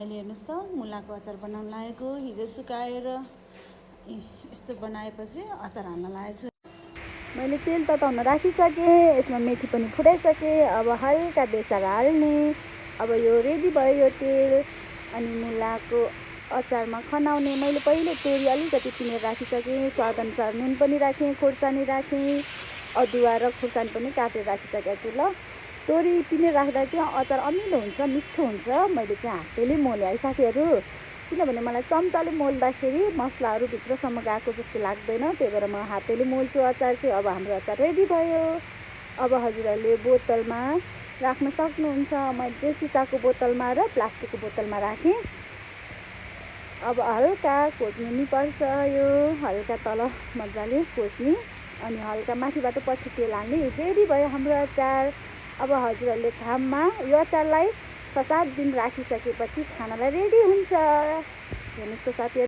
अहिले हेर्नुहोस् त मुलाको अचार बनाउन लागेको हिजो सुकाएर यस्तो बनाएपछि अचार हाल्न लागेको छु। मैले तेल तताउन राखिसकेँ, यसमा मेथी पनि फुटाइसकेँ। अब हल्का बेसार हाल्ने। अब यो रेडी भयो यो तेल। अनि मुलाको अचारमा खनाउने। मैले पहिले तोरी अलिकति पिनेर राखिसकेँ, स्वादअनुसार नुन पनि राखेँ, खोर्सानी राखेँ, अदुवा र खोर्सानी पनि काटेर राखिसकेको छु। ल तोरी पिनेर राख्दा चाहिँ अचार अमिलो हुन्छ, मिठो हुन्छ। मैले चाहिँ हातले मोले है साथीहरू, किनभने मलाई चम्चाले मोल्दाखेरि मसलाहरू भित्रसम्म गएको जस्तो लाग्दैन, त्यही भएर म हातले मोल्छु अचार चाहिँ। अब हाम्रो अचार रेडी भयो। अब हजुरहरूले बोतलमा राख्न सक्नुहुन्छ। मैले चाहिँ सिसाको बोतलमा र प्लास्टिकको बोतलमा राखेँ। अब हल्का खोज्नु पर्छ, यो हल्का तल मजाले खोज्ने अनि हल्का माथिबाट पछि तेल हाल्ने। रेडी भयो हाम्रो अचार। अब हजुरहरूले घाममा यो अचारलाई 7-8 दिन राखिसकेपछि खानालाई रेडी हुन्छ। हेर्नुहोस् त साथीहरू।